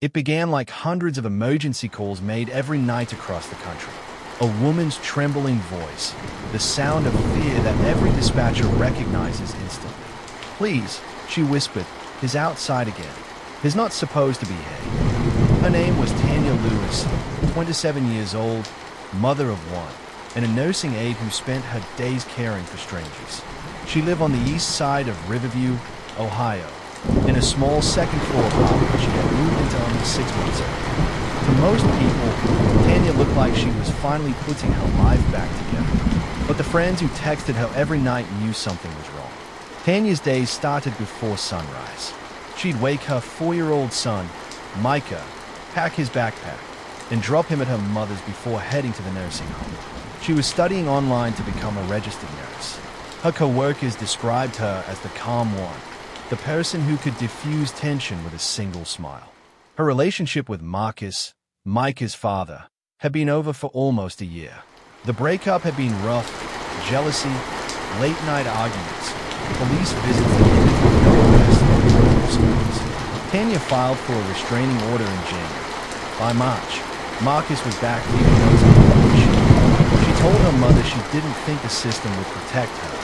It began like hundreds of emergency calls made every night across the country. A woman's trembling voice, the sound of fear that every dispatcher recognizes instantly. "Please," she whispered, "he's outside again. He's not supposed to be here." Her name was Tanya Lewis, 27 years old, mother of one, and a nursing aide who spent her days caring for strangers. She lived on the east side of Riverview, Ohio, in a small second-floor apartment she had moved into only 6 months ago. To most people, Tanya looked like she was finally putting her life back together. But the friends who texted her every night knew something was wrong. Tanya's days started before sunrise. She'd wake her 4-year-old son, Micah, pack his backpack, and drop him at her mother's before heading to the nursing home. She was studying online to become a registered nurse. Her co-workers described her as the calm one, the person who could diffuse tension with a single smile. Her relationship with Marcus, Micah's father, had been over for almost a year. The breakup had been rough, jealousy, late-night arguments, police visits that ended with no arrest or legal scores. Tanya filed for a restraining order in January. By March, Marcus was back leaving notes on the location. She told her mother she didn't think the system would protect her,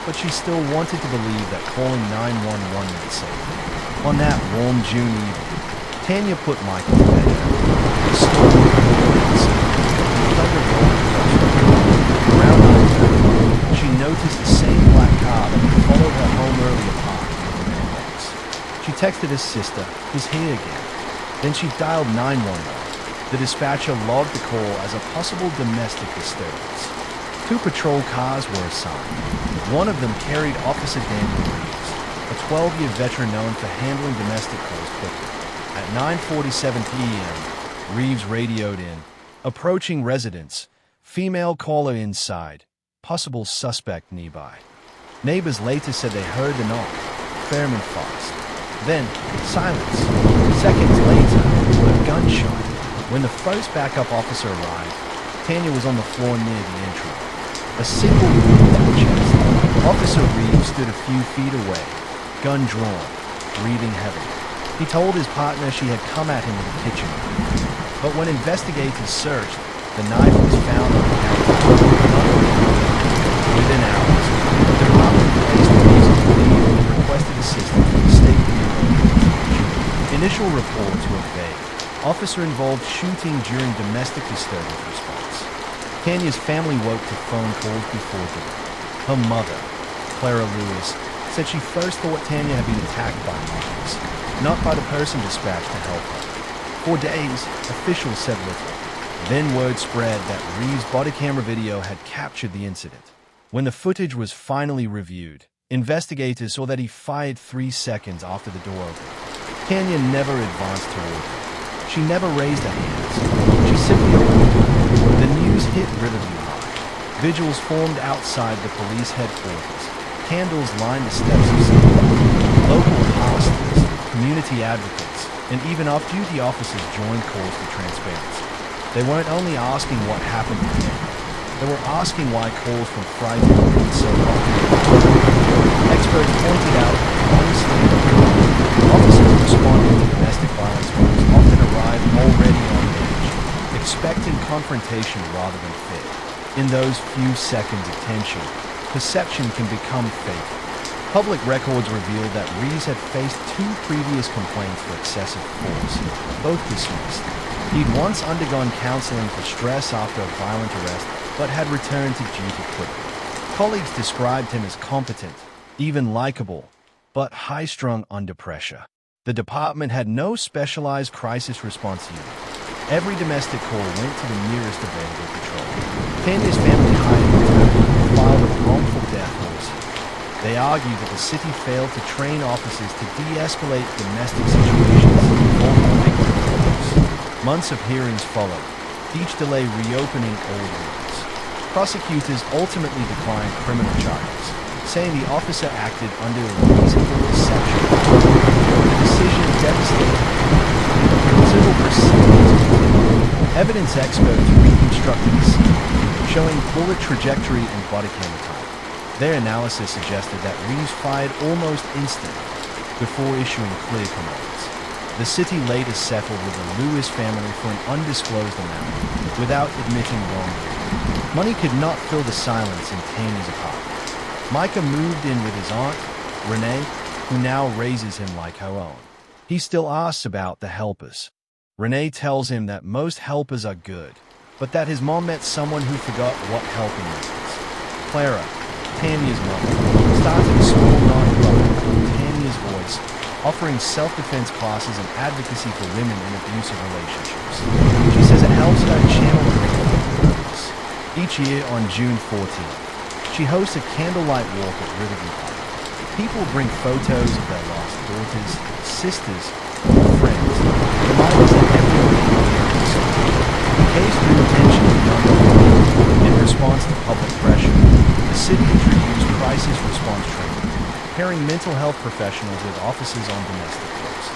but she still wanted to believe that calling 911 would save her. On that warm June evening, Tanya put Micah to bed early. The storm was blowing outside, and thunder rolled across the road. Around 9:30, she noticed the same black car that had followed her home earlier parked near the mailbox. She texted her sister, "He's here again." Then she dialed 911. The dispatcher logged the call as a possible domestic disturbance. 2 patrol cars were assigned. One of them carried Officer Daniel Reeves, a 12-year veteran known for handling domestic calls quickly. At 9:47 p.m., Reeves radioed in, "Approaching residence, female caller inside, possible suspect nearby." Neighbors later said they heard the knock, firm and fast. Then, silence. Seconds later, a gunshot. When the first backup officer arrived, Tanya was on the floor near the entryway. A single wound to the chest. Officer Reeves stood a few feet away, gun drawn, breathing heavily. He told his partner she had come at him with a kitchen knife. But when investigators searched, the knife was found on the counter, not on the counter. Within hours, the department placed Reeves on leave and requested assistance from the State Bureau of Investigation. Initial reports were vague. Officer involved shooting during domestic disturbance response. Tanya's family woke to phone calls before dawn. Her mother, Clara Lewis, said she first thought Tanya had been attacked by Marcus, not by the person dispatched to help her. For days, officials said little. Then word spread that Reeves' body camera video had captured the incident. When the footage was finally reviewed, investigators saw that he fired 3 seconds after the door opened. Tanya never advanced toward him. She never raised her hands. She simply opened the door. The news hit Riverview High. Vigils formed outside the police headquarters. Candles lined the steps of some. Local pastors, community advocates, and even off-duty officers joined calls for transparency. They weren't only asking what happened to Tanya. They were asking why calls from frightened women so often. Experts pointed out, honestly, officers responding to domestic violence calls often arrive already on edge, expecting confrontation rather than fear. In those few seconds of tension, perception can become fatal. Public records revealed that Reeves had faced 2 previous complaints for excessive force, both dismissed. He'd once undergone counseling for stress after a violent arrest, but had returned to duty quickly. Colleagues described him as competent, even likable, but high-strung under pressure. The department had no specialized crisis response unit. Every domestic call went to the nearest available patrol. Tanya's family hired an attorney and filed a wrongful death lawsuit. They argued that the city failed to train officers to de-escalate domestic situations involving victims of abuse. Months of hearings followed, each delay reopening old wounds. Prosecutors ultimately declined criminal charges, saying the officer acted under a reasonable deception. The decision devastated civil proceedings. Evidence experts reconstructed the scene, showing bullet trajectory and body camera time. Their analysis suggested that Reeves fired almost instantly before issuing clear commands. The city later settled with the Lewis family for an undisclosed amount, without admitting wrongdoing. Money could not fill the silence in Tanya's apartment. Micah moved in with his aunt, Renee, who now raises him like her own. He still asks about the helpers. Renee tells him that most helpers are good, but that his mom met someone who forgot what helping means. Clara, Tanya's mother, started a small non-profit called Tanya's Voice, offering self-defense classes and advocacy for women in abusive relationships. She says it helps her channel her voice. Each year on June 14th, she hosts a candlelight walk at Riverview Park. People bring photos of their lost daughters, sisters, or friends, reminders that everyone can be in case drew attention to young people. In response to public pressure, the city introduced crisis response training, pairing mental health professionals with officers on domestic calls.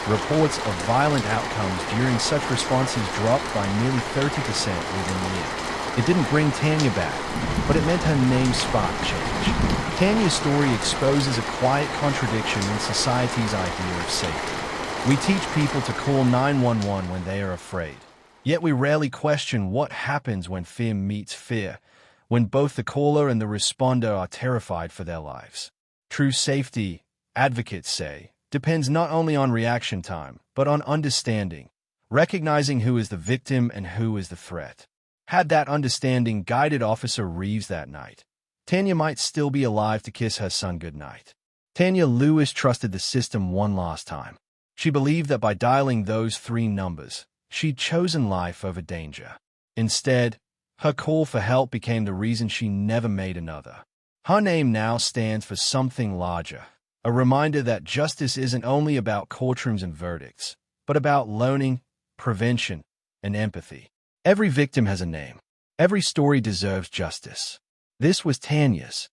Reports of violent outcomes during such responses dropped by nearly 30% within a year. It didn't bring Tanya back, but it meant her name sparked change. Tanya's story exposes a quiet contradiction in society's idea of safety. We teach people to call 911 when they are afraid. Yet we rarely question what happens when fear meets fear, when both the caller and the responder are terrified for their lives. True safety, advocates say, depends not only on reaction time, but on understanding, recognizing who is the victim and who is the threat. Had that understanding guided Officer Reeves that night, Tanya might still be alive to kiss her son goodnight. Tanya Lewis trusted the system one last time. She believed that by dialing those 3 numbers, she'd chosen life over danger. Instead, her call for help became the reason she never made another. Her name now stands for something larger, a reminder that justice isn't only about courtrooms and verdicts, but about learning, prevention, and empathy. Every victim has a name. Every story deserves justice. This was Tanya's,